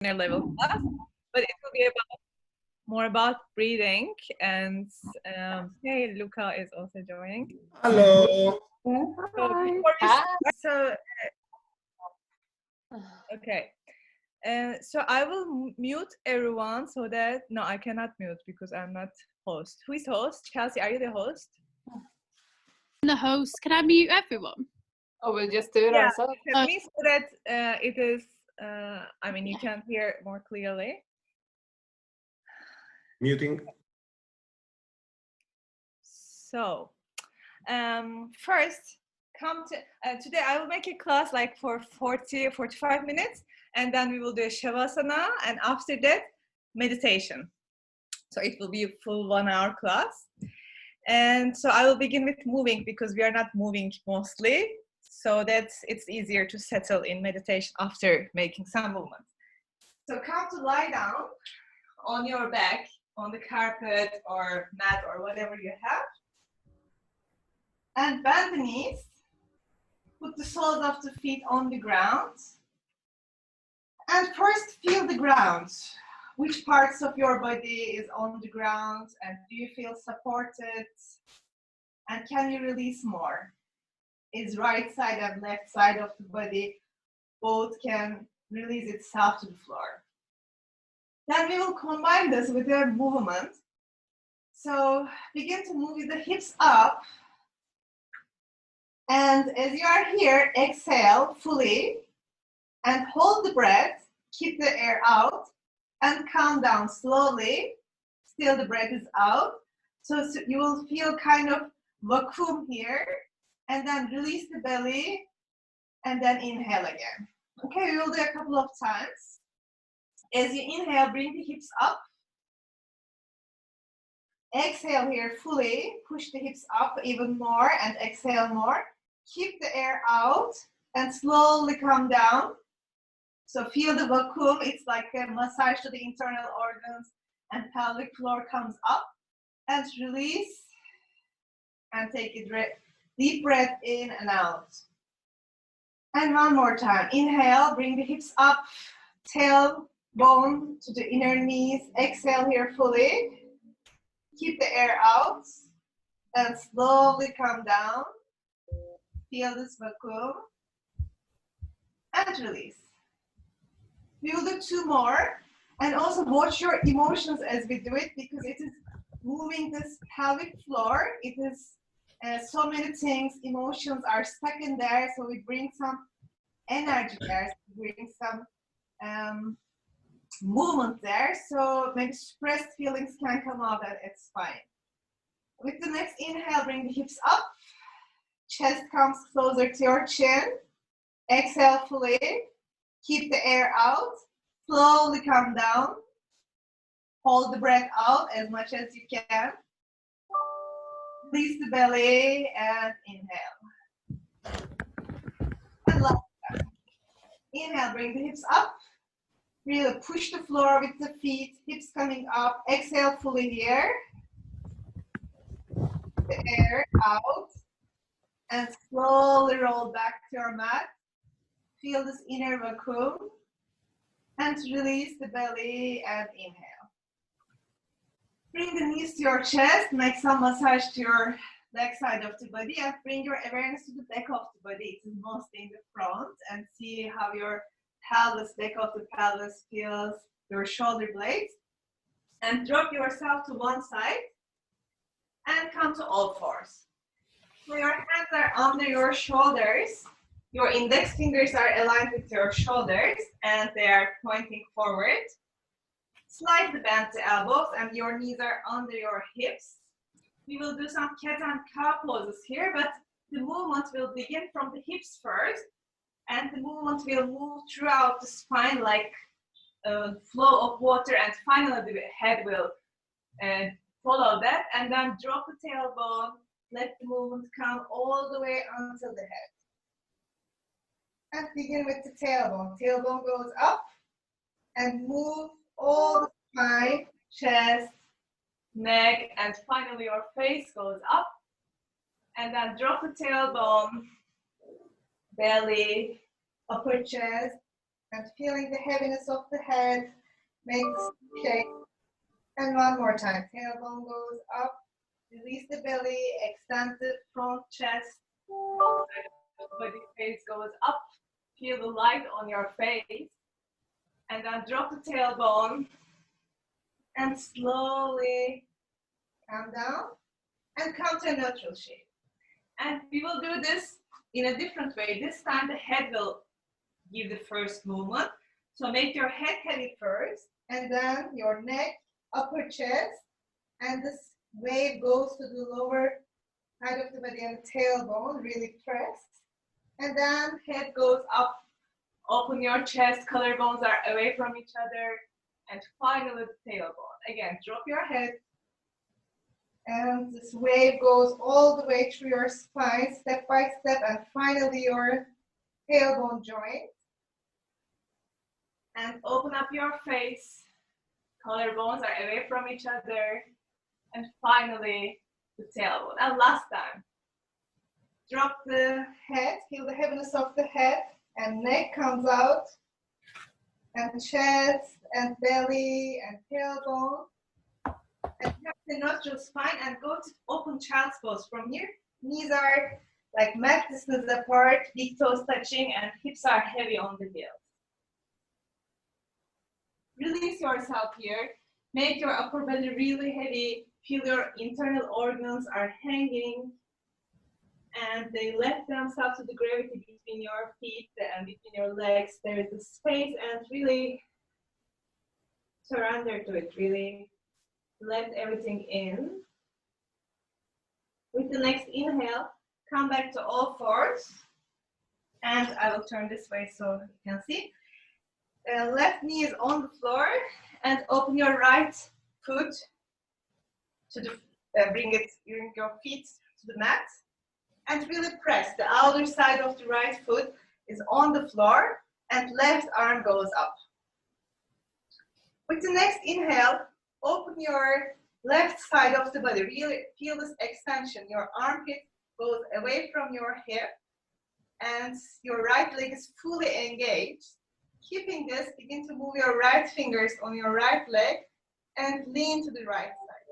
level class, but it will be more about breathing. And hey, Luca is also joining. Hello. Okay. So I will mute everyone so that no, I cannot mute because I'm not host. Who is host? Chelsea, are you the host? I'm the host. Can I mute everyone? Oh, we'll just do it ourselves. At least so that it is. I mean, you can hear more clearly. Muting. So, first, come to today. I will make a class like for 45 minutes, and then we will do a shavasana, and after that, meditation. So it will be a full 1 hour class. And so I will begin with moving because we are not moving mostly. So it's easier to settle in meditation after making some movement. So come to lie down on your back, on the carpet or mat or whatever you have. And bend the knees. Put the soles of the feet on the ground. And first feel the ground. Which parts of your body is on the ground, and do you feel supported? And can you release more? Is right side and left side of the body both can release itself to the floor? Then we will combine this with a movement. So begin to move the hips up. And as you are here, exhale fully and hold the breath. Keep the air out. And calm down slowly. Still the breath is out. So you will feel kind of vacuum here. And then release the belly. And then inhale again. Okay, we will do a couple of times. As you inhale, bring the hips up. Exhale here fully. Push the hips up even more and exhale more. Keep the air out and slowly come down. So feel the vacuum, it's like a massage to the internal organs, and pelvic floor comes up and release and take a deep breath in and out. And one more time, inhale, bring the hips up, tailbone to the inner knees, exhale here fully, keep the air out and slowly come down, feel this vacuum and release. We will do 2 more, and also watch your emotions as we do it, because it is moving this pelvic floor. It is so many things, emotions are stuck in there, so we bring some energy there, so we bring some movement there, so maybe suppressed feelings can come out, and it's fine. With the next inhale, bring the hips up, chest comes closer to your chin, exhale fully. Keep the air out, slowly come down, hold the breath out as much as you can, release the belly and inhale. And last time. Inhale, bring the hips up, really push the floor with the feet, hips coming up, exhale fully here, the air out, and slowly roll back to your mat. Feel this inner vacuum and release the belly and inhale. Bring the knees to your chest, make some massage to your leg side of the body, and bring your awareness to the back of the body. It is mostly in the front, and see how your pelvis, back of the pelvis feels, your shoulder blades. And drop yourself to one side and come to all fours. So your hands are under your shoulders. Your index fingers are aligned with your shoulders and they are pointing forward. Slightly bend the elbows and your knees are under your hips. We will do some cat and cow poses here, but the movement will begin from the hips first, and the movement will move throughout the spine like a flow of water, and finally the head will follow that, and then drop the tailbone, let the movement come all the way until the head. And begin with the tailbone. Tailbone goes up and move all the spine, chest, neck, and finally your face goes up. And then drop the tailbone, belly, upper chest, And feeling the heaviness of the head, make the shake. And one more time, tailbone goes up, release the belly, extend the front chest, body face goes up, feel the light on your face, and then drop the tailbone, and slowly come down, and come to a neutral shape. And we will do this in a different way. This time the head will give the first movement. So make your head heavy first, and then your neck, upper chest, and this wave goes to the lower side of the body and the tailbone, really press. And then head goes up, open your chest, collarbones are away from each other, and finally the tailbone. Again, drop your head, and this wave goes all the way through your spine, step by step, and finally your tailbone joint. And open up your face, collarbones are away from each other, and finally the tailbone. And last time, drop the head, feel the heaviness of the head, and neck comes out, and chest, and belly, and tailbone. And have the nostril spine, and go to open child's pose. From here, knees are like mat distance apart, big toes touching, and hips are heavy on the heels. Release yourself here. Make your upper body really heavy. Feel your internal organs are hanging, and they let themselves to the gravity between your feet and between your legs. There is a space, and really surrender to it. Really let everything in. With the next inhale, come back to all fours, and I will turn this way so you can see. Left knee is on the floor, and open your right foot to the, bring your feet to the mat, and really press. The outer side of the right foot is on the floor, and left arm goes up. With the next inhale, open your left side of the body. Really feel this extension. Your armpit goes away from your hip, and your right leg is fully engaged. Keeping this, begin to move your right fingers on your right leg and lean to the right side.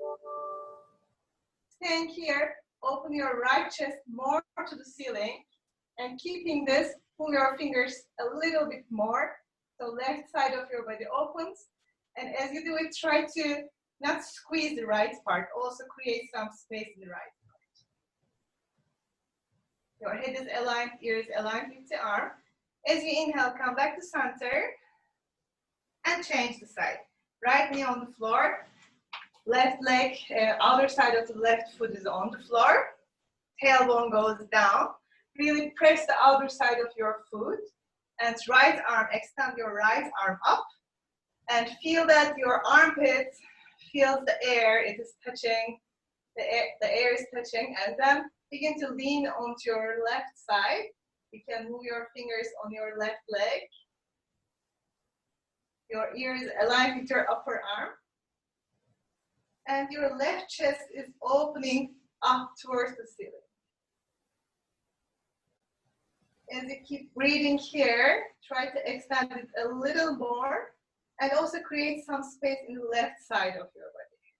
Staying here, open your right chest more to the ceiling, and keeping this, pull your fingers a little bit more. So left side of your body opens, and as you do it, try to not squeeze the right part, also create some space in the right part. Your head is aligned, ears aligned with the arm. As you inhale, come back to center and change the side. Right knee on the floor, left leg, outer side of the left foot is on the floor. Tailbone goes down. Really press the outer side of your foot, and right arm, extend your right arm up, and feel that your armpit feels the air. It is touching, the air is touching, and then begin to lean onto your left side. You can move your fingers on your left leg. Your ears aligned with your upper arm. And your left chest is opening up towards the ceiling. As you keep breathing here, try to extend it a little more, and also create some space in the left side of your body.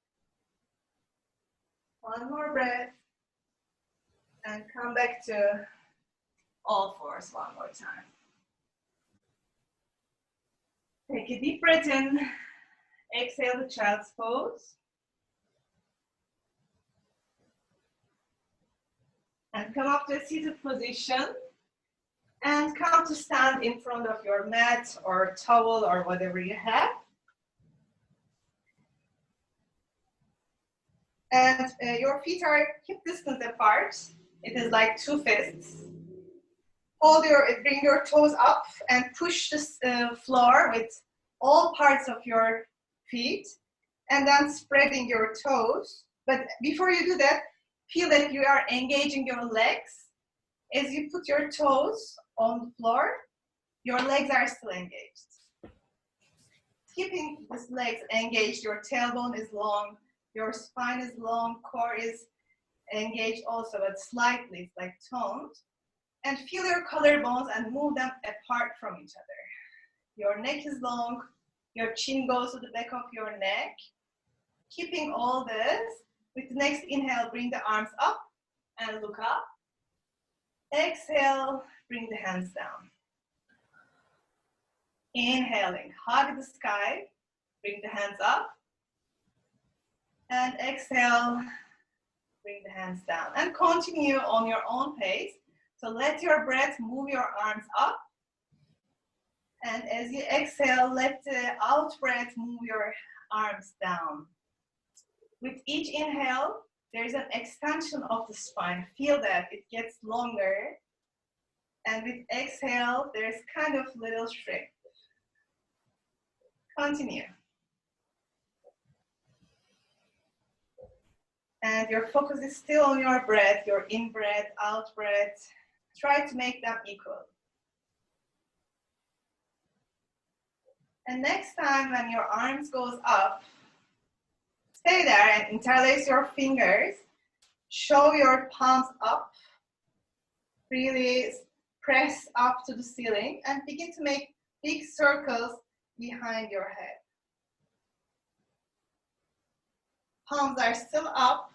One more breath, and come back to all fours one more time. Take a deep breath in, exhale the child's pose. And come up to a seated position, and come to stand in front of your mat or towel or whatever you have. And your feet are hip distance apart. It is like two fists. Bring your toes up and push the floor with all parts of your feet, and then spreading your toes. But before you do that, feel that you are engaging your legs. As you put your toes on the floor, your legs are still engaged. Keeping these legs engaged, your tailbone is long, your spine is long, core is engaged also, but slightly, it's like toned. And feel your collarbones and move them apart from each other. Your neck is long. Your chin goes to the back of your neck. Keeping all this. With the next inhale, bring the arms up and look up. Exhale, bring the hands down. Inhaling, hug the sky. Bring the hands up. And exhale, bring the hands down. And continue on your own pace. So let your breath move your arms up. And as you exhale, let the out breath move your arms down. With each inhale, there's an extension of the spine. Feel that it gets longer. And with exhale, there's kind of little shrink. Continue. And your focus is still on your breath, your in-breath, out-breath. Try to make them equal. And next time when your arms goes up, stay there and interlace your fingers. Show your palms up. Really press up to the ceiling and begin to make big circles behind your head. Palms are still up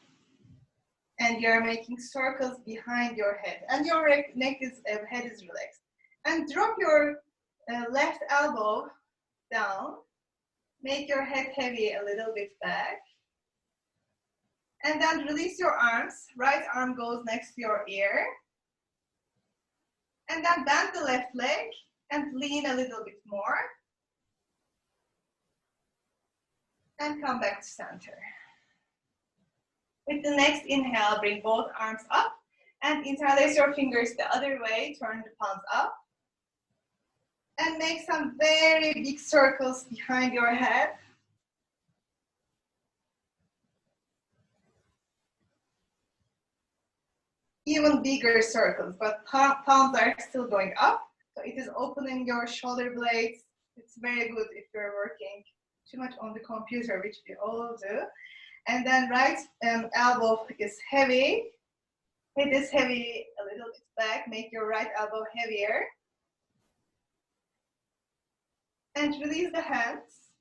and you're making circles behind your head. And your head is relaxed. And drop your left elbow down. Make your head heavy a little bit back. And then release your arms. Right arm goes next to your ear. And then bend the left leg and lean a little bit more. And come back to center. With the next inhale, bring both arms up and interlace your fingers the other way. Turn the palms up. And make some very big circles behind your head. Even bigger circles, but palms are still going up. So it is opening your shoulder blades. It's very good if you're working too much on the computer, which we all do. And then right elbow is heavy. Head is heavy, a little bit back. Make your right elbow heavier. And release the hands.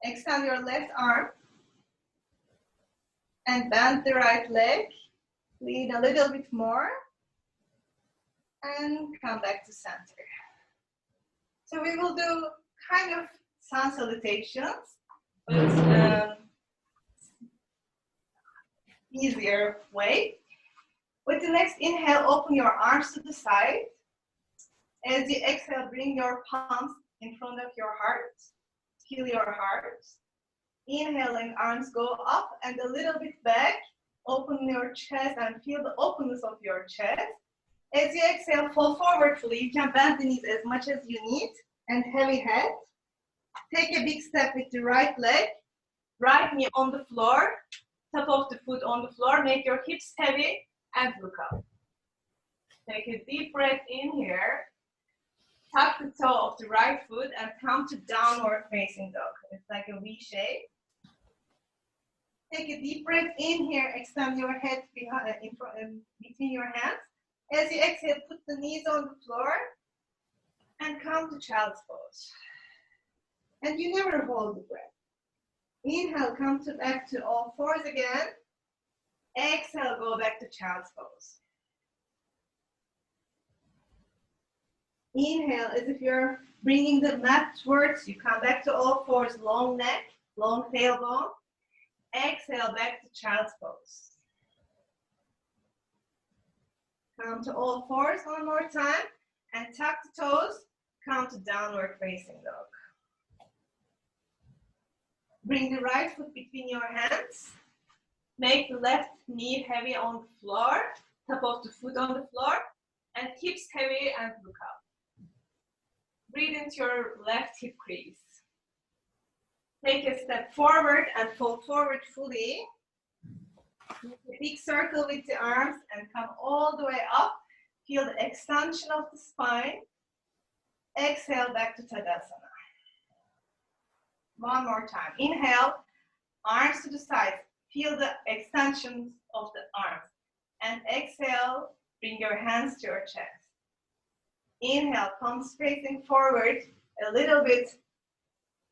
Extend your left arm. And bend the right leg. Lean a little bit more. And come back to center. So we will do kind of sun salutations, but easier way. With the next inhale, open your arms to the side. As you exhale, bring your palms in front of your heart. Feel your heart. Inhaling, arms go up and a little bit back. Open your chest and feel the openness of your chest. As you exhale, fall forward fully. You can bend the knees as much as you need and heavy head. Take a big step with the right leg. Right knee on the floor. Top of the foot on the floor. Make your hips heavy and look up. Take a deep breath in here. Tuck the toe of the right foot and come to downward facing dog. It's like a V shape. Take a deep breath in here. Extend your head behind, between your hands. As you exhale, put the knees on the floor and come to child's pose. And you never hold the breath. Inhale, come back to all fours again. Exhale, go back to child's pose. Inhale as if you're bringing the mat towards you. Come back to all fours, long neck, long tailbone. Exhale, back to child's pose. Come to all fours one more time and tuck the toes. Come to downward facing dog. Bring the right foot between your hands. Make the left knee heavy on the floor, top of the foot on the floor, and hips heavy and look up. Breathe into your left hip crease. Take a step forward and fall forward fully. Make a big circle with the arms and come all the way up. Feel the extension of the spine. Exhale back to Tadasana. One more time. Inhale, arms to the sides. Feel the extensions of the arms. And exhale, bring your hands to your chest. Inhale, palms facing forward, a little bit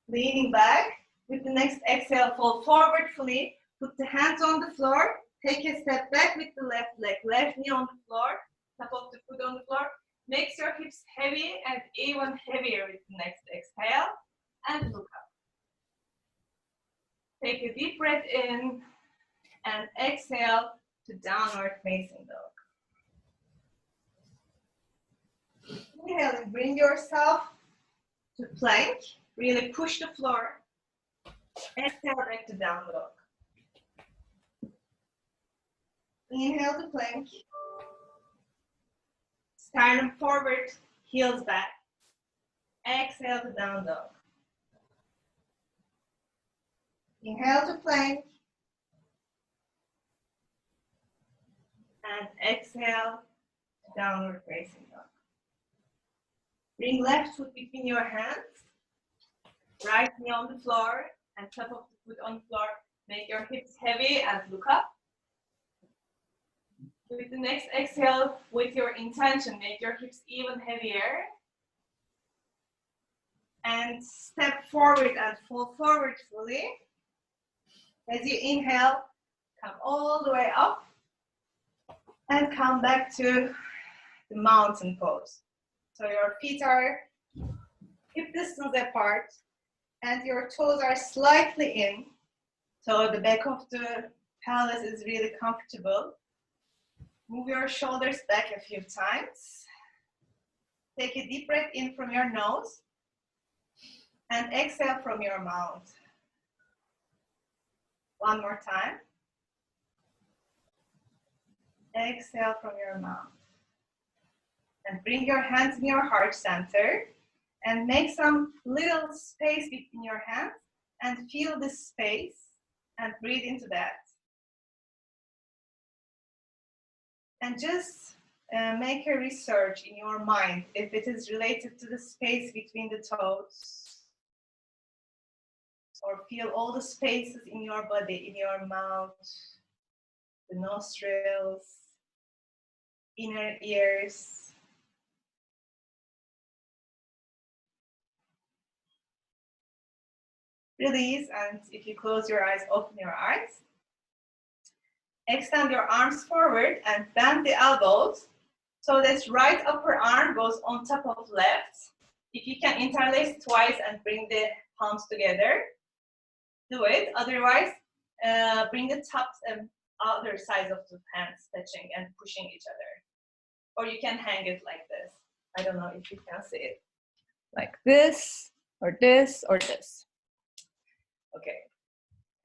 leaning back. With the next exhale, fold forward fully. Put the hands on the floor. Take a step back with the left leg. Left knee on the floor, top of the foot on the floor. Makes your hips heavy and even heavier with the next exhale. And look up. Take a deep breath in and exhale to downward facing dog. Inhale and bring yourself to plank. Really push the floor. Exhale back to down dog. Inhale to plank. Sternum forward, heels back. Exhale to down dog. Inhale to plank. And exhale to downward facing dog. Bring left foot between your hands. Right knee on the floor and top of the foot on the floor. Make your hips heavy and look up. With the next exhale, with your intention, make your hips even heavier. And step forward and fall forward fully. As you inhale, come all the way up. And come back to the mountain pose. So your feet are hip distance apart. And your toes are slightly in. So the back of the pelvis is really comfortable. Move your shoulders back a few times. Take a deep breath in from your nose. And exhale from your mouth. One more time. Exhale from your mouth. And bring your hands in your heart center. And make some little space between your hands. And feel this space. And breathe into that. And just make a research in your mind if it is related to the space between the toes. Or feel all the spaces in your body, in your mouth, the nostrils, inner ears. Release, and if you close your eyes, open your eyes. Extend your arms forward and bend the elbows. So this right upper arm goes on top of left. If you can interlace twice and bring the palms together, do it. Otherwise, bring the tops and other sides of the hands touching and pushing each other. Or you can hang it like this. I don't know if you can see it. Like this, or this, or this. Okay.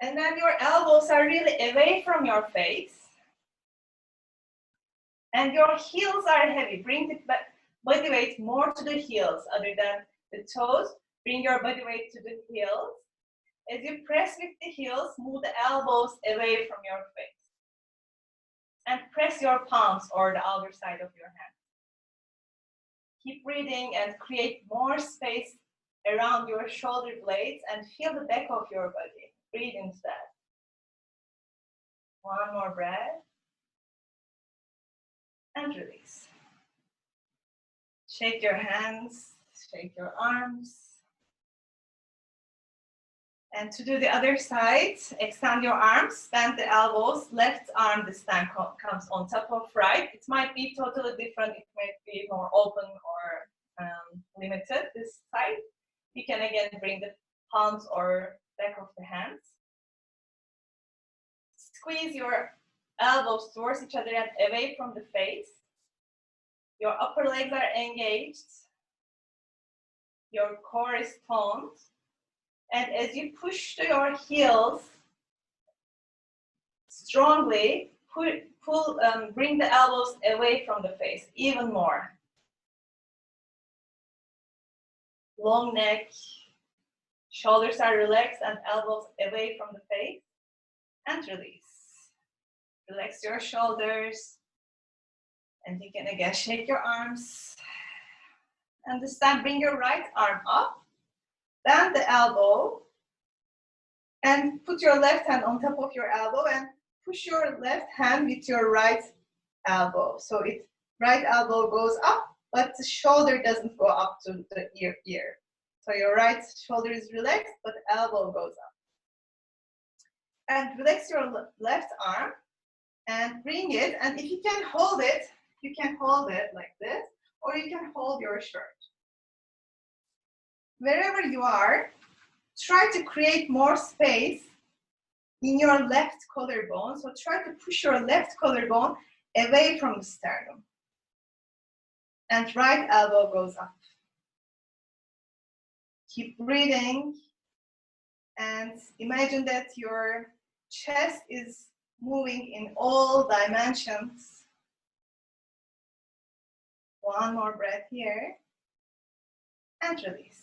And then your elbows are really away from your face. And your heels are heavy. Bring the body weight more to the heels other than the toes. Bring your body weight to the heels. As you press with the heels, move the elbows away from your face. And press your palms or the outer side of your hand. Keep breathing and create more space around your shoulder blades and feel the back of your body. Breathe into that. One more breath. And release. Shake your hands, shake your arms. And to do the other side, extend your arms, bend the elbows. Left arm this time comes on top of right. It might be totally different. It might be more open or limited this side. You can again bring the palms or back of the hands. Squeeze your elbows towards each other and away from the face. Your upper legs are engaged. Your core is toned. And as you push to your heels strongly, bring the elbows away from the face even more. Long neck, shoulders are relaxed and elbows away from the face. And release. Relax your shoulders. And you can again shake your arms. And this time bring your right arm up. Bend the elbow. And put your left hand on top of your elbow and push your left hand with your right elbow. So right elbow goes up, but the shoulder doesn't go up to the ear. So your right shoulder is relaxed, but elbow goes up. And relax your left arm and bring it. And if you can hold it, you can hold it like this, or you can hold your shirt. Wherever you are, try to create more space in your left collarbone. So try to push your left collarbone away from the sternum. And right elbow goes up. Keep breathing and imagine that your chest is moving in all dimensions. One more breath here and release.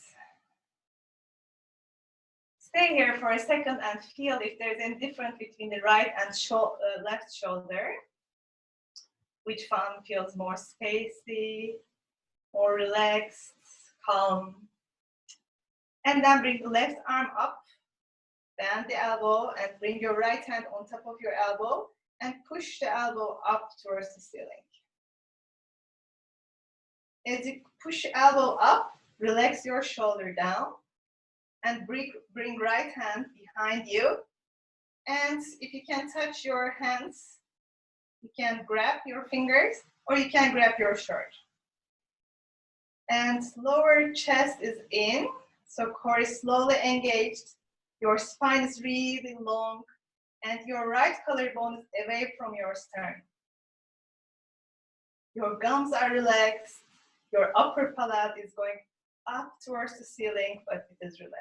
Stay here for a second and feel if there's any difference between the right and left shoulder. Which one feels more spacey, more relaxed, calm. And then bring the left arm up, bend the elbow, and bring your right hand on top of your elbow and push the elbow up towards the ceiling. As you push elbow up, relax your shoulder down and bring right hand behind you. And if you can touch your hands, you can grab your fingers or you can grab your shirt. And lower chest is in, so core is slowly engaged. Your spine is really long and your right collarbone is away from your sternum. Your gums are relaxed. Your upper palate is going up towards the ceiling, but it is relaxed.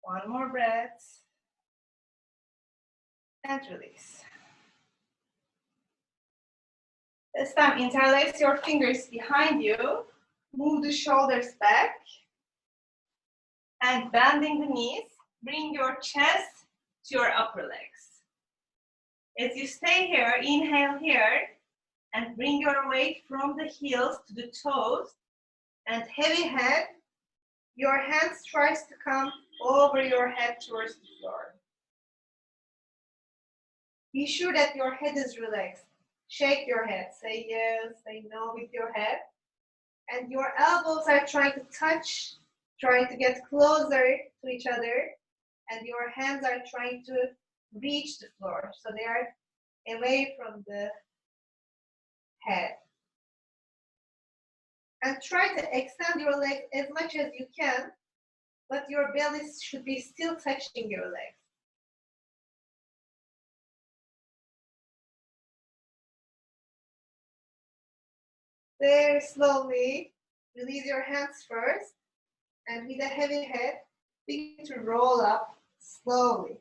One more breath. And release. This time, interlace your fingers behind you. Move the shoulders back. And bending the knees, bring your chest to your upper legs. As you stay here, inhale here. And bring your weight from the heels to the toes. And heavy head. Your hands tries to come over your head towards the floor. Be sure that your head is relaxed. Shake your head. Say yes, say no with your head. And your elbows are trying to touch, trying to get closer to each other. And your hands are trying to reach the floor. So they are away from the head. And try to extend your legs as much as you can, but your belly should be still touching your legs. Very slowly, release your hands first, and with a heavy head, begin to roll up slowly,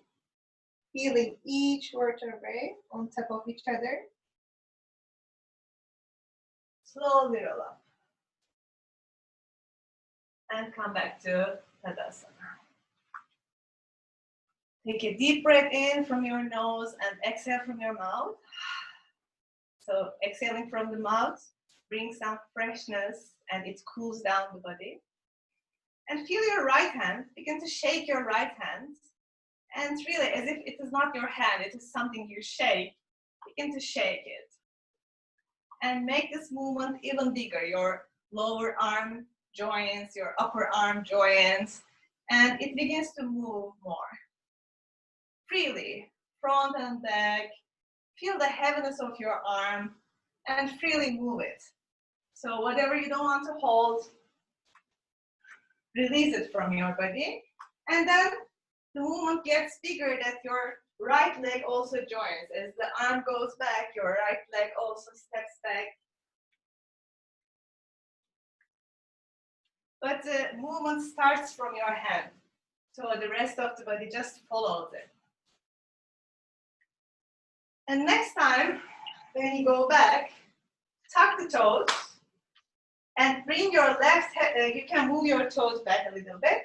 feeling each vertebrae on top of each other. Slowly roll up. And come back to Tadasana. Take a deep breath in from your nose and exhale from your mouth. So exhaling from the mouth brings some freshness and it cools down the body. And feel your right hand. Begin to shake your right hand. And really, as if it is not your hand, it is something you shake. Begin to shake it. And make this movement even bigger. Your lower arm joints, your upper arm joints, and it begins to move more freely, front and back. Feel the heaviness of your arm and freely move it. So whatever you don't want to hold, release it from your body. And then the movement gets bigger that your right leg also joins. As the arm goes back, your right leg also steps back. But the movement starts from your hand. So the rest of the body just follows it. And next time, when you go back, tuck the toes and bring your left head, you can move your toes back a little bit.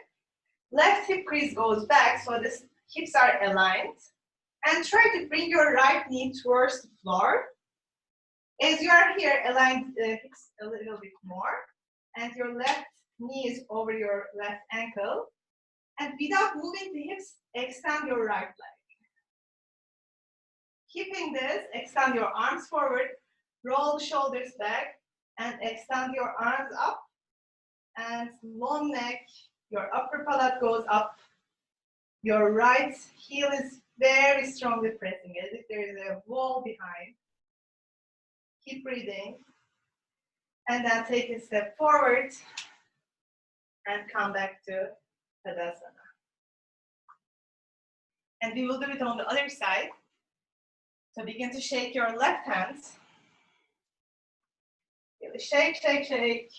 Left hip crease goes back so the hips are aligned. And try to bring your right knee towards the floor. As you are here, align the hips a little bit more. And your left knee is over your left ankle. And without moving the hips, extend your right leg. Keeping this, extend your arms forward, Roll the shoulders back and extend your arms up. And long neck, your upper palate goes up. Your right heel is very strongly pressing as if there is a wall behind. Keep breathing. And then take a step forward and come back to Tadasana. And we will do it on the other side. So begin to shake your left hand. Shake, shake, shake.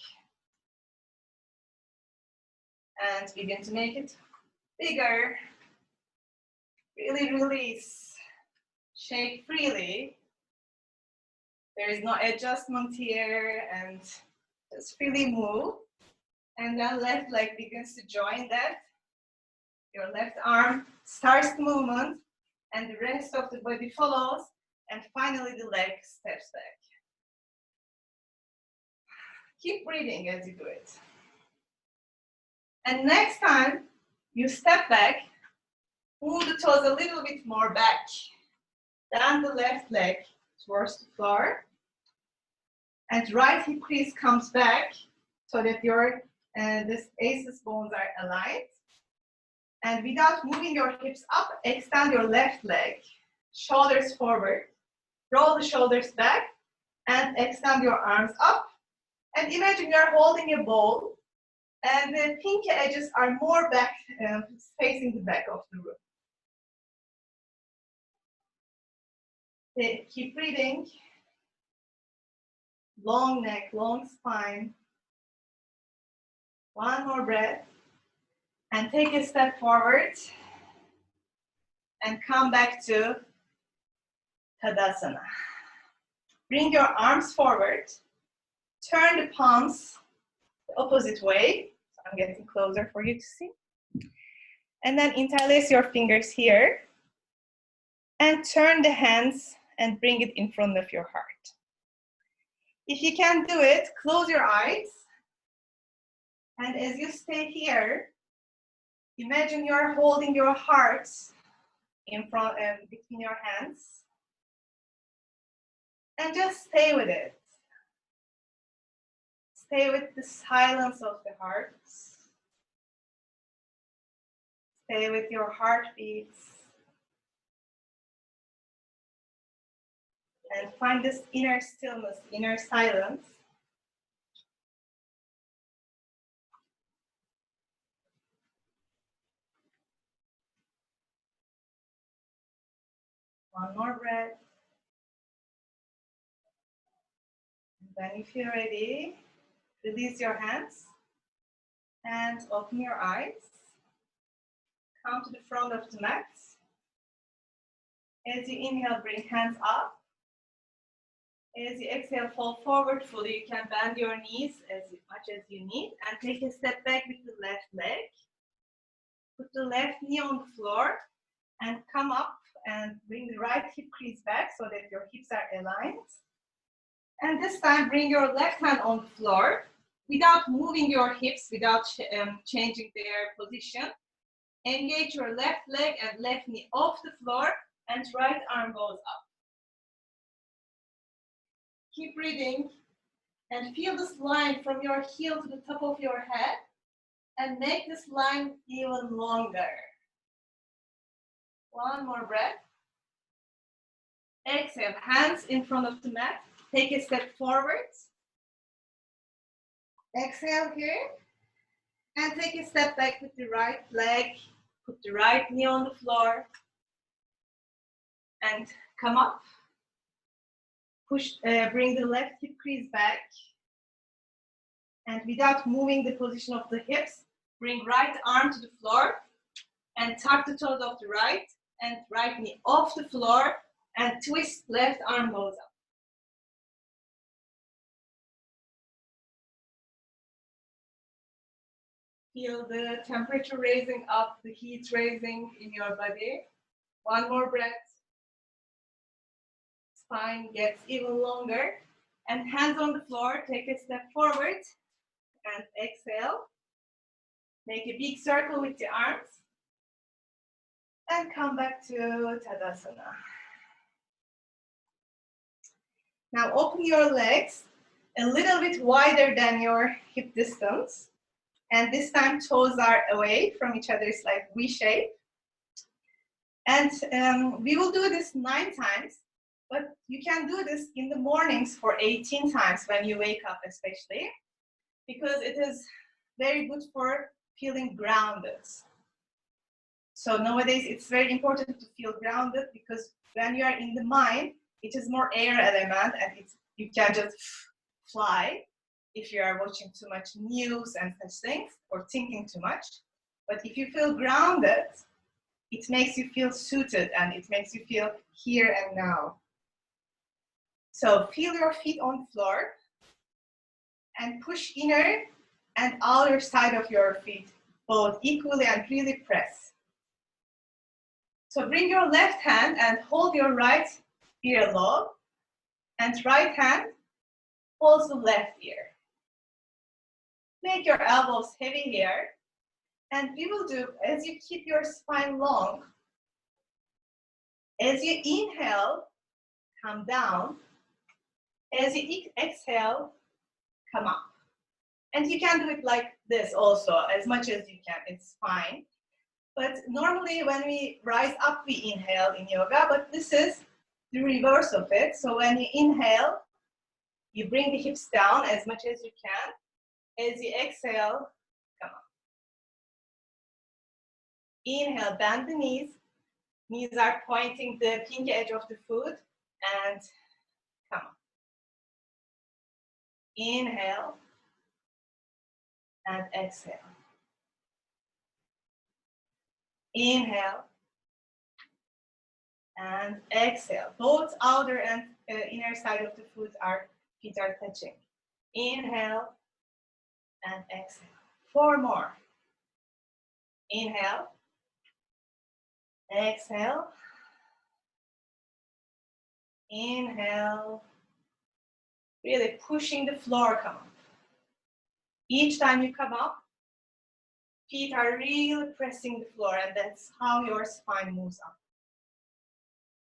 And begin to make it bigger. Really release. Shake freely. There is no adjustment here, and just freely move. And then left leg begins to join that. Your left arm starts the movement, and the rest of the body follows, and finally the leg steps back. Keep breathing as you do it. And next time you step back, move the toes a little bit more back. Then the left leg towards the floor. And right hip crease comes back so that your this aces bones are aligned. And without moving your hips up, extend your left leg. Shoulders forward. Roll the shoulders back and extend your arms up. And imagine you're holding a bowl and the pinky edges are more back, facing the back of the room. Okay, keep breathing. Long neck, long spine. One more breath. And take a step forward. And come back to Tadasana. Bring your arms forward. Turn the palms the opposite way. So I'm getting closer for you to see. And then interlace your fingers here. And turn the hands and bring it in front of your heart. If you can do it, close your eyes. And as you stay here, imagine you're holding your heart in front and between your hands. And just stay with it. Stay with the silence of the heart. Stay with your heartbeats. And find this inner stillness, inner silence. One more breath. And then if you're ready, release your hands and open your eyes. Come to the front of the mat. As you inhale, bring hands up. As you exhale, fall forward fully. You can bend your knees as much as you need and take a step back with the left leg. Put the left knee on the floor and come up and bring the right hip crease back so that your hips are aligned. And this time, bring your left hand on the floor without moving your hips, without changing their position. Engage your left leg and left knee off the floor and right arm goes up. Keep breathing and feel this line from your heel to the top of your head and make this line even longer. One more breath. Exhale, hands in front of the mat. Take a step forward. Exhale here. And take a step back with the right leg. Put the right knee on the floor. And come up. Push, bring the left hip crease back. And without moving the position of the hips, bring right arm to the floor. And tuck the toes of the right. And right knee off the floor. And twist, left arm goes up. Feel the temperature raising up, the heat raising in your body. One more breath. Spine gets even longer. And hands on the floor, take a step forward. And exhale. Make a big circle with the arms. And come back to Tadasana. Now open your legs a little bit wider than your hip distance. And this time toes are away from each other. It's like V shape. And we will do this 9 times, but you can do this in the mornings for 18 times when you wake up especially, because it is very good for feeling grounded. So nowadays it's very important to feel grounded, because when you are in the mind, it is more air element and you can just fly if you are watching too much news and such things or thinking too much. But if you feel grounded, it makes you feel suited and it makes you feel here and now. So feel your feet on the floor and push inner and outer side of your feet both equally and really press. So bring your left hand and hold your right earlobe, and right hand holds the left ear. Make your elbows heavy here, and we will do, as you keep your spine long, as you inhale, come down. As you exhale, come up. And you can do it like this also, as much as you can, it's fine. But normally when we rise up, we inhale in yoga, but this is the reverse of it. So when you inhale, you bring the hips down as much as you can. As you exhale, come up. Inhale, bend the knees. Knees are pointing the pinky edge of the foot, and come up. Inhale and exhale. Inhale and exhale. Both outer and inner side of the feet are touching. Inhale and exhale. 4 more. Inhale, exhale, inhale. Really pushing the floor, come up. Each time you come up, feet are really pressing the floor, and that's how your spine moves up.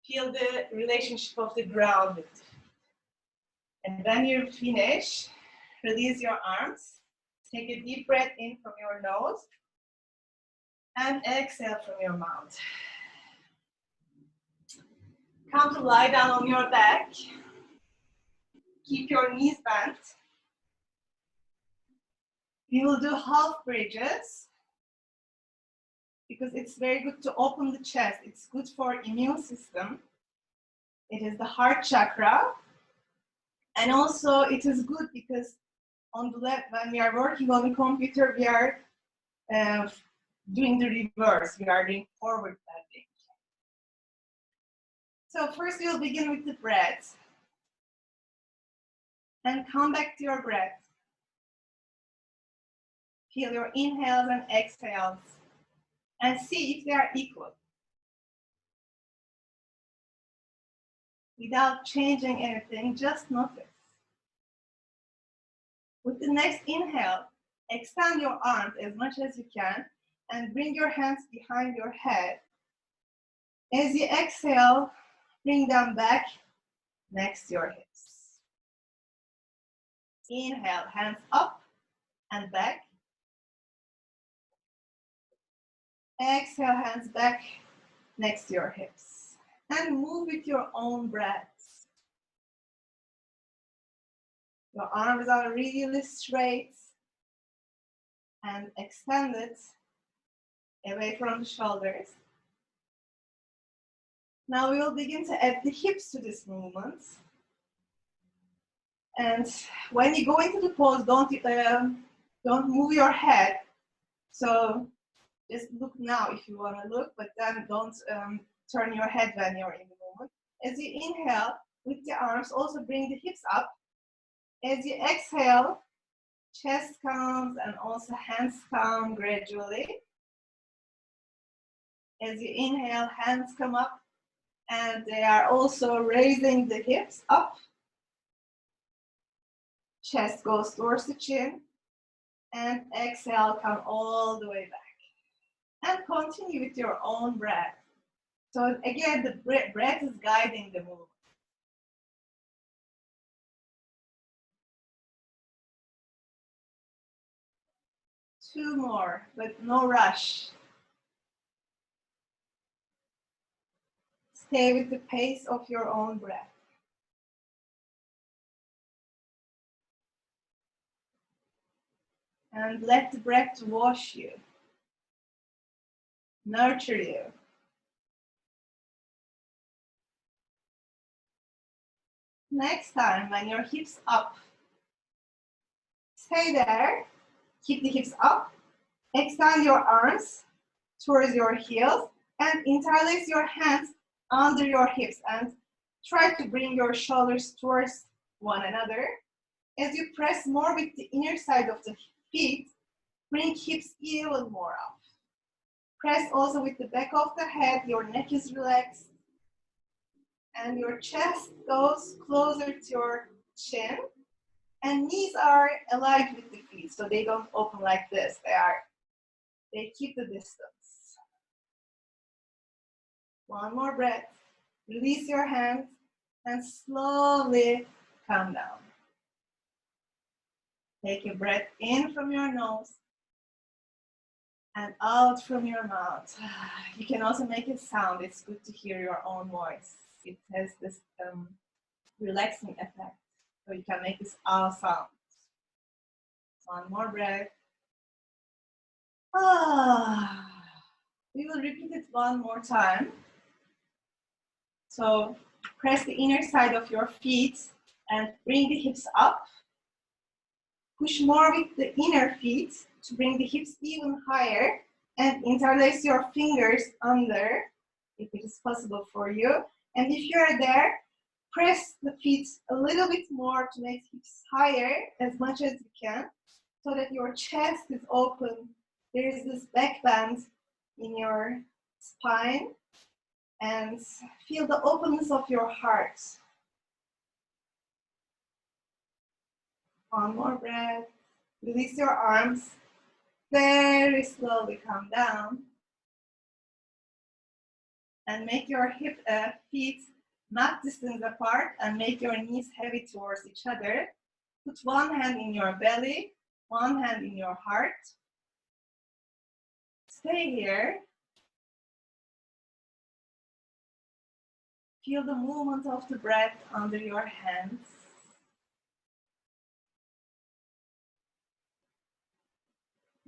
Feel the relationship of the ground with the feet. And when you finish, release your arms. Take a deep breath in from your nose and exhale from your mouth. Come to lie down on your back. Keep your knees bent. We will do half bridges because it's very good to open the chest. It's good for immune system. It is the heart chakra. And also it is good because on the left, when we are working on the computer, we are doing the reverse. We are doing forward bending. So first we'll begin with the breath. And come back to your breath. Feel your inhales and exhales. And see if they are equal. Without changing anything, just notice. With the next inhale, extend your arms as much as you can and bring your hands behind your head. As you exhale, bring them back next to your hips. Inhale, hands up and back. Exhale, hands back next to your hips. And move with your own breaths. Your arms are really straight and extended away from the shoulders. Now we will begin to add the hips to this movement. And when you go into the pose, don't move your head. So just look now if you want to look, but then don't turn your head when you're in the movement. As you inhale with the arms, also bring the hips up. As you exhale, chest comes and also hands come gradually. As you inhale, hands come up and they are also raising the hips up. Chest goes towards the chin and exhale, come all the way back. And continue with your own breath. So again, the breath is guiding the movement. 2 more, but no rush. Stay with the pace of your own breath. And let the breath wash you, nurture you. Next time, when your hips up, stay there, keep the hips up, extend your arms towards your heels, and interlace your hands under your hips, and try to bring your shoulders towards one another. As you press more with the inner side of the feet, bring hips even more up. Press also with the back of the head, your neck is relaxed, and your chest goes closer to your chin, and knees are aligned with the feet, so they don't open like this. They keep the distance. One more breath. Release your hands and slowly come down. Take a breath in from your nose and out from your mouth. You can also make a sound. It's good to hear your own voice. It has this relaxing effect. So you can make this ah sound. One more breath. We will repeat it one more time. So press the inner side of your feet and bring the hips up. Push more with the inner feet to bring the hips even higher, and interlace your fingers under, if it is possible for you. And if you are there, press the feet a little bit more to make hips higher as much as you can, so that your chest is open. There is this back bend in your spine, and feel the openness of your heart. One more breath. Release your arms. Very slowly come down. And make your feet mat distance apart, and make your knees heavy towards each other. Put one hand in your belly, one hand in your heart. Stay here. Feel the movement of the breath under your hands.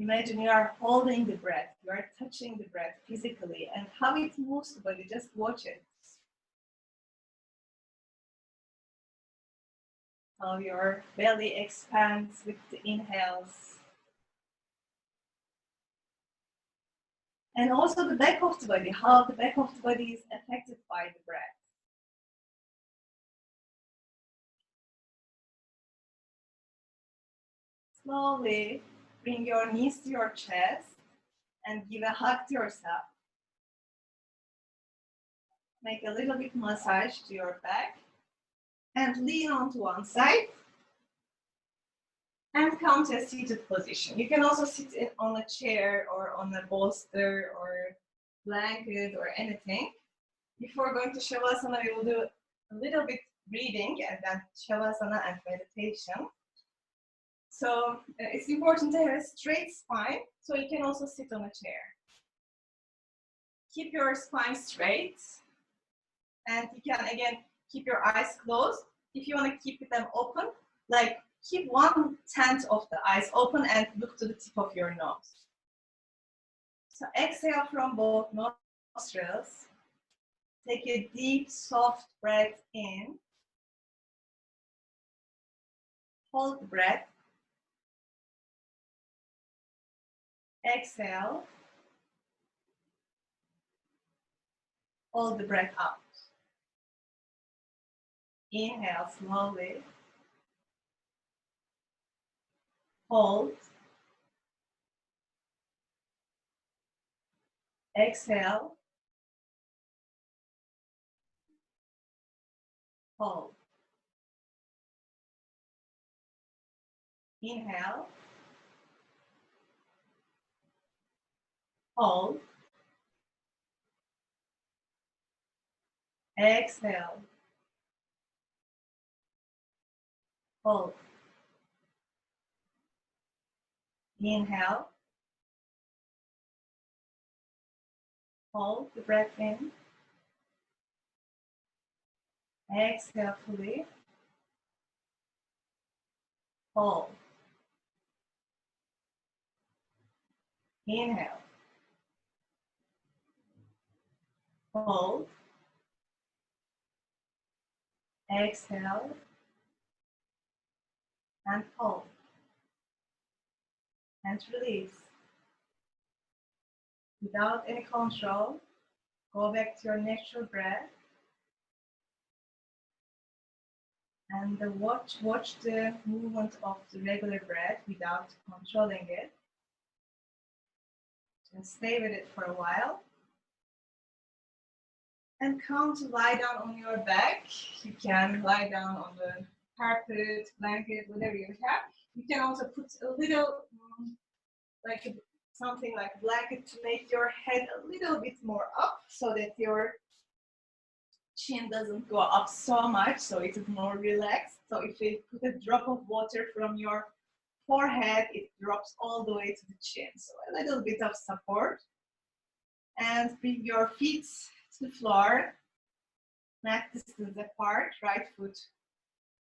Imagine you are holding the breath, you are touching the breath physically, and how it moves the body, just watch it. How your belly expands with the inhales. And also the back of the body, how the back of the body is affected by the breath. Slowly bring your knees to your chest and give a hug to yourself. Make a little bit massage to your back and lean onto one side and come to a seated position. You can also sit on a chair or on a bolster or blanket or anything. Before going to Shavasana, we will do a little bit breathing and then Shavasana and meditation. So it's important to have a straight spine, so you can also sit on a chair. Keep your spine straight, and you can again keep your eyes closed. If you want to keep them open, like keep 1/10 of the eyes open and look to the tip of your nose. So exhale from both nostrils. Take a deep, soft breath in. Hold the breath. Exhale. Hold the breath out. Inhale slowly. Hold. Exhale. Hold. Inhale. Hold. Exhale. Hold. Inhale. Hold the breath in. Exhale fully. Hold. Inhale. Hold. Exhale. And hold. And release. Without any control, go back to your natural breath. And watch the movement of the regular breath without controlling it. Just stay with it for a while. And come to lie down on your back. You can lie down on the carpet, blanket, whatever you have. You can also put a little, something like a blanket to make your head a little bit more up so that your chin doesn't go up so much, so it is more relaxed. So if you put a drop of water from your forehead, it drops all the way to the chin. So a little bit of support. And bring your feet to the floor, mat distance apart, right foot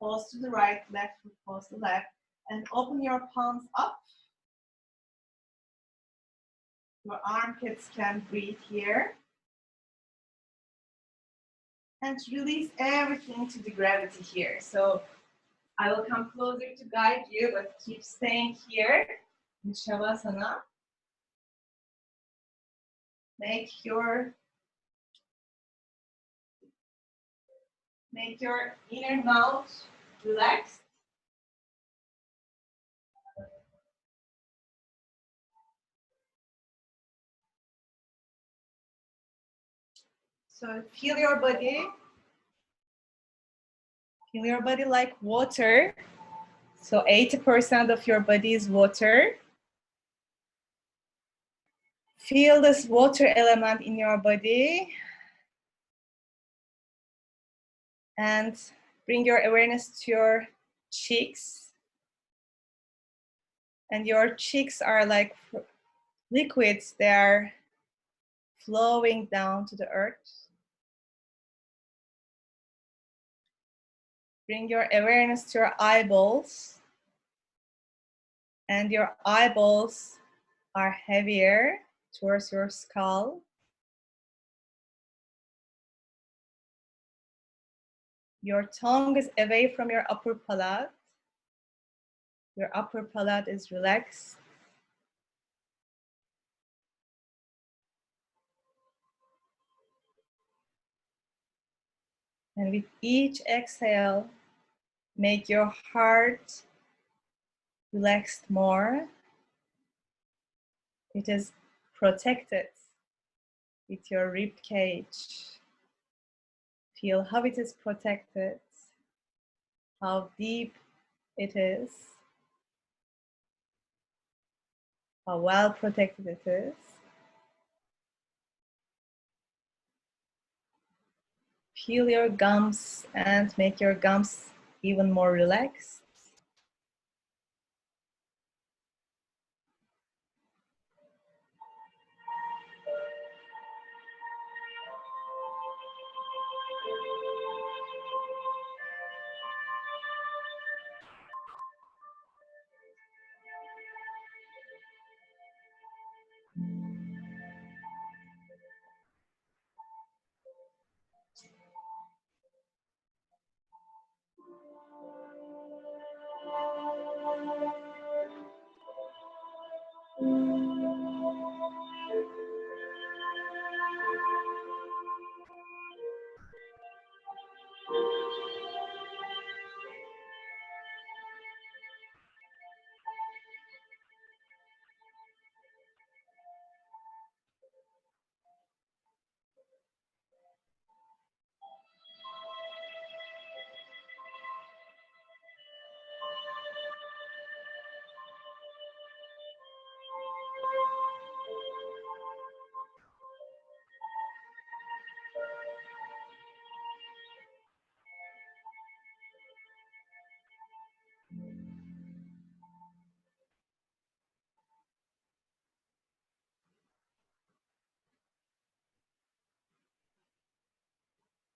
falls to the right, left foot falls to the left, and open your palms up. Your armpits can breathe here. And release everything to the gravity here. So I will come closer to guide you, but keep staying here in Shavasana. Make your inner mouth relaxed. So feel your body. Feel your body like water. So 80% of your body is water. Feel this water element in your body. And bring your awareness to your cheeks. And your cheeks are like liquids. They are flowing down to the earth. Bring your awareness to your eyeballs. And your eyeballs are heavier towards your skull. Your tongue is away from your upper palate. Your upper palate is relaxed. And with each exhale, make your heart relaxed more. It is protected with your rib cage. Feel how it is protected, how deep it is, how well protected it is. Feel your gums and make your gums even more relaxed.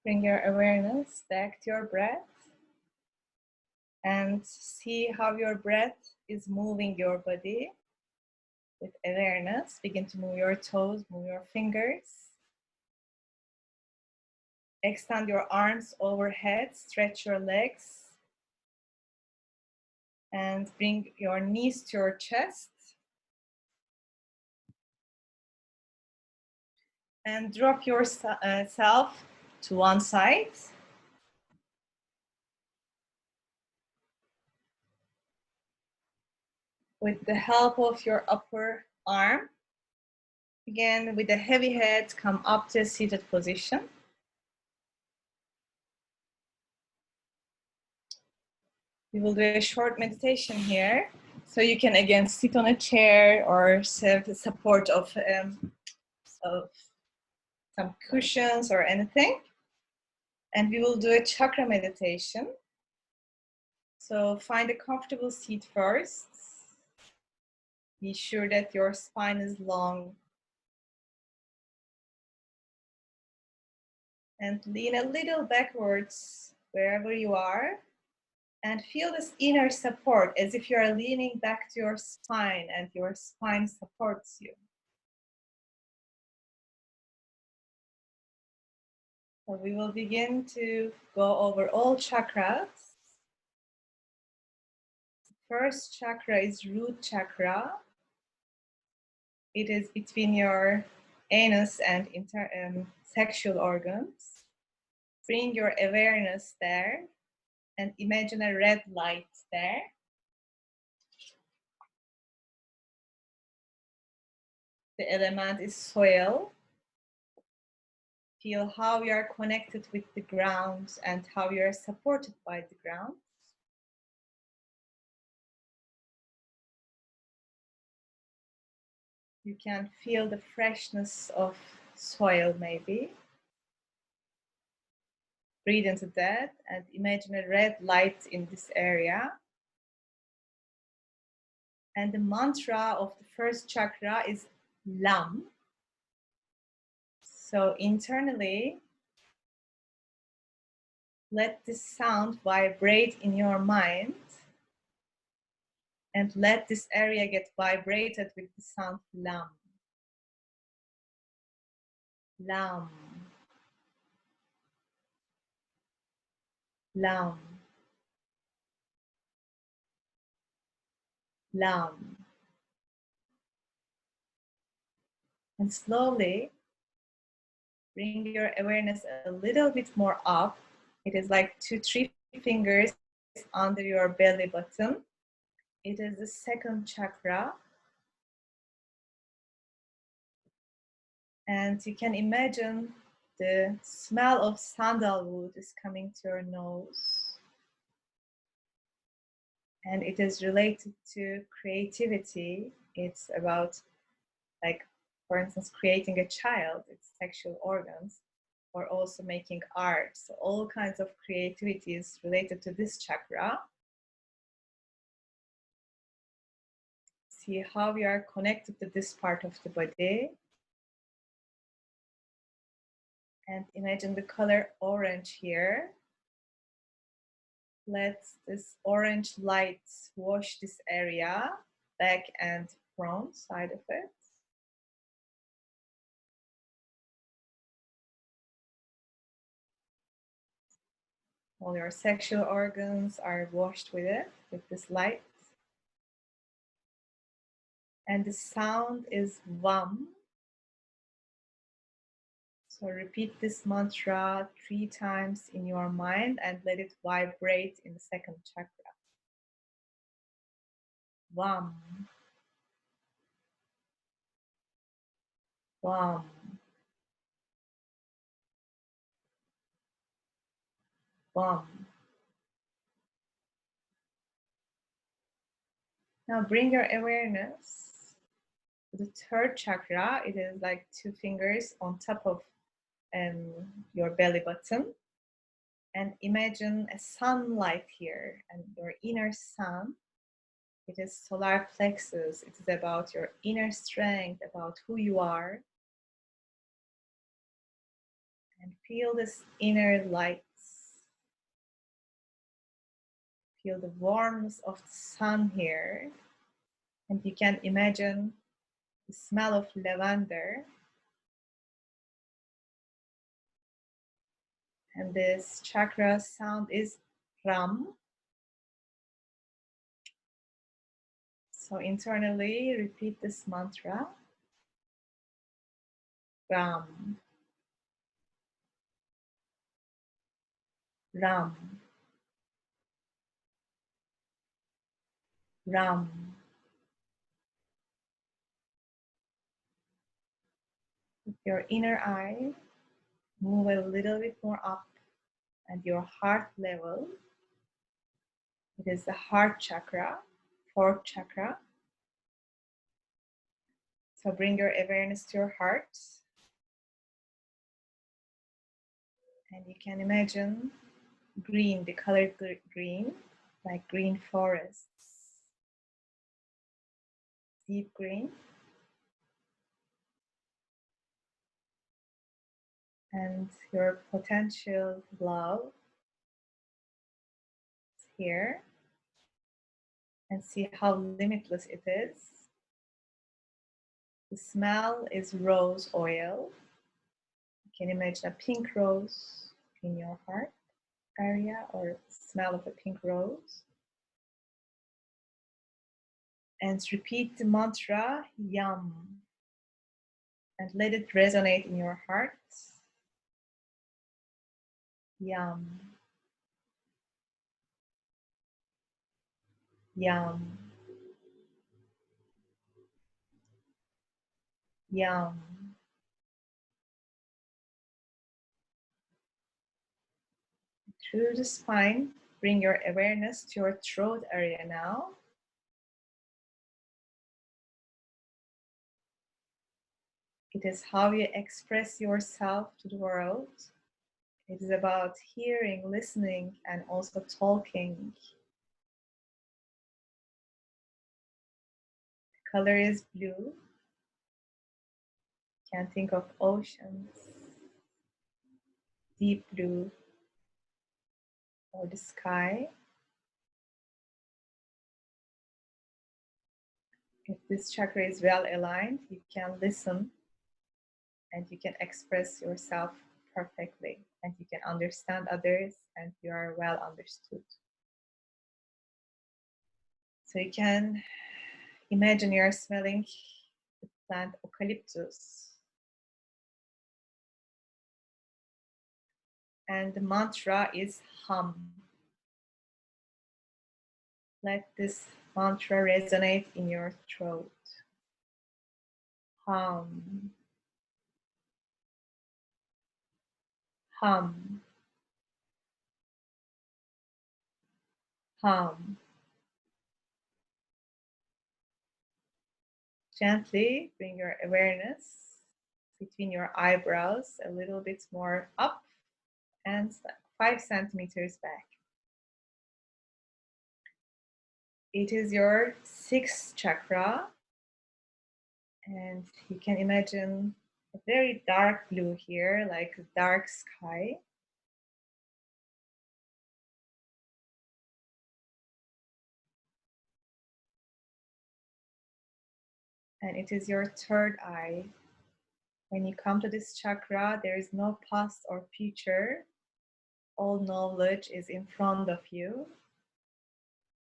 Bring your awareness back to your breath and see how your breath is moving your body. With awareness, begin to move your toes, move your fingers. Extend your arms overhead, stretch your legs. And bring your knees to your chest. And drop yourself to one side. With the help of your upper arm. Again, with a heavy head, come up to a seated position. We will do a short meditation here. So you can again sit on a chair or have the support of some cushions or anything. And we will do a chakra meditation. So find a comfortable seat first. Be sure that your spine is long. And lean a little backwards wherever you are. And feel this inner support as if you are leaning back to your spine and your spine supports you. So we will begin to go over all chakras. First chakra is root chakra. It is between your anus and sexual organs. Bring your awareness there and imagine a red light there. The element is soil. Feel how you are connected with the ground and how you are supported by the ground. You can feel the freshness of soil maybe. Breathe into that and imagine a red light in this area. And the mantra of the first chakra is Lam. So internally, let this sound vibrate in your mind and let this area get vibrated with the sound Lam. Lam. Lam. Lam. And slowly bring your awareness a little bit more up. It is like 2-3 fingers under your belly button. It is the second chakra. And you can imagine the smell of sandalwood is coming to your nose. And it is related to creativity. It's about, like, for instance, creating a child, its sexual organs, or also making art. So all kinds of creativity is related to this chakra. See how we are connected to this part of the body. And imagine the color orange here. Let this orange light wash this area, back and front side of it. All your sexual organs are washed with it, with this light. And the sound is Vam. So repeat this mantra 3 times in your mind and let it vibrate in the second chakra. Vam. Vam. Vam. Now bring your awareness to the third chakra. It is like 2 fingers on top of your belly button. And imagine a sunlight here and your inner sun. It is solar plexus. It is about your inner strength, about who you are. And feel this inner lights. Feel the warmth of the sun here. And you can imagine the smell of lavender. And this chakra sound is Ram. So internally repeat this mantra. Ram. Ram. Ram. With your inner eye, move a little bit more up and your heart level. It is the heart chakra, fourth chakra. So bring your awareness to your heart. And you can imagine green, the color green, like green forests. Deep green. And your potential love is here. And see how limitless it is. The smell is rose oil. You can imagine a pink rose in your heart area or smell of a pink rose. And repeat the mantra Yum and let it resonate in your heart. Yum. Yum. Yum. Through the spine, bring your awareness to your throat area now. It is how you express yourself to the world. It is about hearing, listening, and also talking. The color is blue. You can think of oceans, deep blue, or the sky. If this chakra is well aligned, you can listen and you can express yourself perfectly and you can understand others and you are well understood. So you can imagine you're smelling the plant eucalyptus. And the mantra is hum. Let this mantra resonate in your throat. Hum. Hum. Hum. Gently bring your awareness between your eyebrows a little bit more up and 5 centimeters back. It is your sixth chakra, and you can imagine a very dark blue here, like a dark sky. And it is your third eye. When you come to this chakra, there is no past or future. All knowledge is in front of you,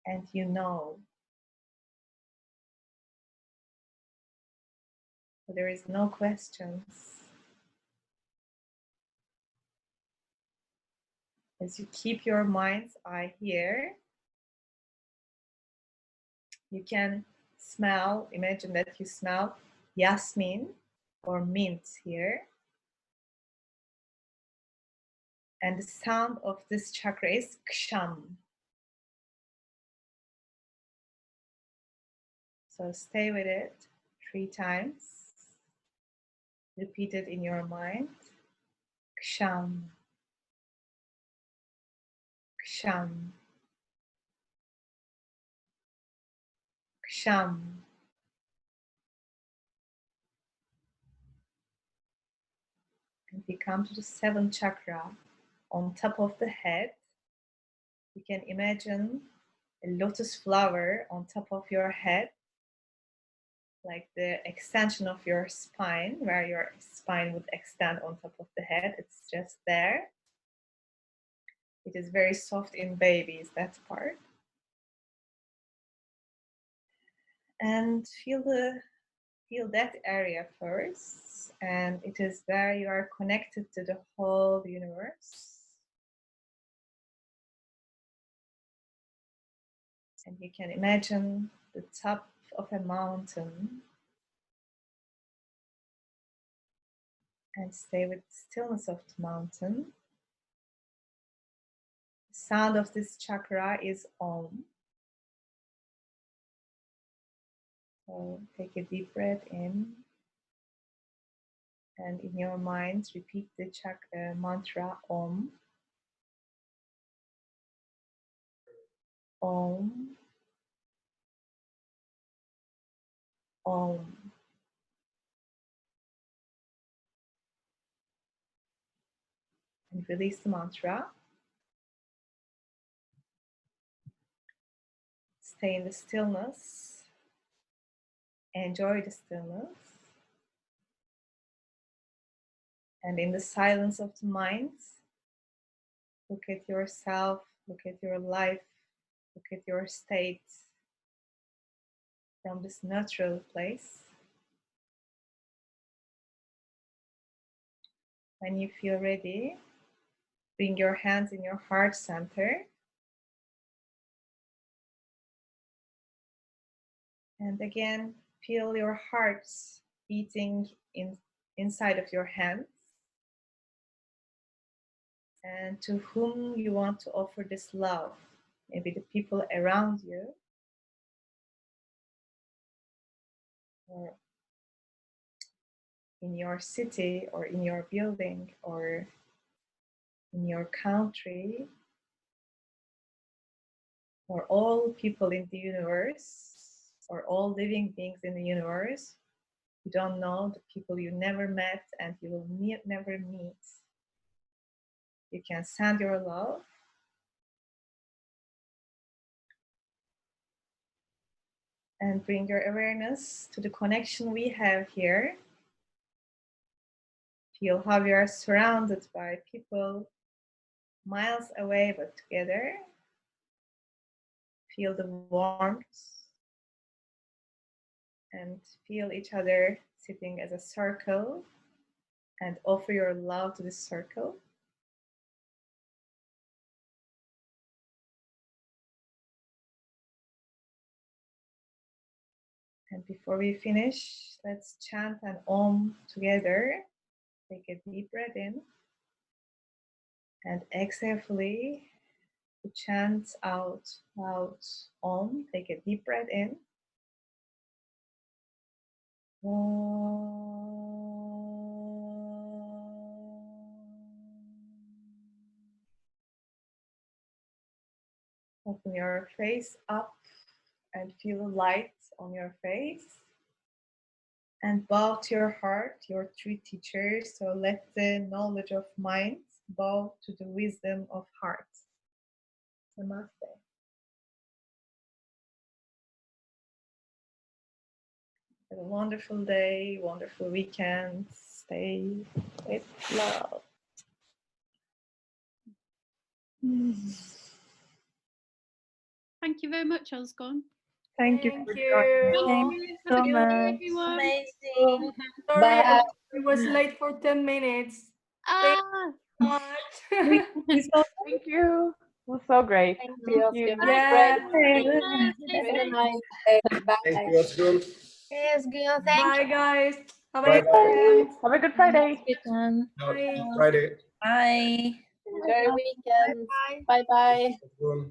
and you know. So there is no questions. As you keep your mind's eye here, you can smell, imagine that you smell yasmin or mint here. And the sound of this chakra is ksham. So stay with it 3 times. Repeat it in your mind. Ksham. Ksham. Ksham. And We come to the 7th chakra on top of the head. You can imagine a lotus flower on top of your head, like the extension of your spine, where your spine would extend on top of the head. It's just there. It is very soft in babies, that part. And feel that area first, and it is where you are connected to the whole universe. And you can imagine the top of a mountain and stay with the stillness of the mountain. The sound of this chakra is Om. So take a deep breath in, and in your mind repeat the chakra mantra Om. Om. Om. And release the mantra. Stay in the stillness. Enjoy the stillness. And in the silence of the mind, look at yourself, look at your life, look at your state from this natural place. When you feel ready, bring your hands in your heart center. And again, feel your heart beating inside of your hands. And to whom you want to offer this love. Maybe the people around you, or in your city, or in your building, or in your country, or all people in the universe, or all living beings in the universe. You don't know, the people you never met and you will never meet. You can send your love. And bring your awareness to the connection we have here. Feel how you are surrounded by people miles away but together. Feel the warmth and feel each other sitting as a circle, and offer your love to this circle. And before we finish, let's chant an Om together. Take a deep breath in and exhale fully to chant out loud Om. Take a deep breath in. Open your face up and feel light on your face. And bow to your heart, your true teacher. So let the knowledge of mind bow to the wisdom of heart. Namaste. Have a wonderful day, wonderful weekend. Stay with love. Thank you very much, Ozgun. Thank you. Thank for you. joining. Have a good much. day, everyone. Amazing. Sorry, Bye. I was late for 10 minutes. Ah, Much. Thank you. It was so great. Thank Thank you. you. Yeah. take care. Stay Have a safe. nice Thank bye. you, Osgun. Yes, good. Thank Bye, guys. Have a Bye nice bye. weekend. Have a good you. Friday. Weekend. No, Bye. Friday. Bye. Enjoy your weekend. Bye. Bye bye. Osgun.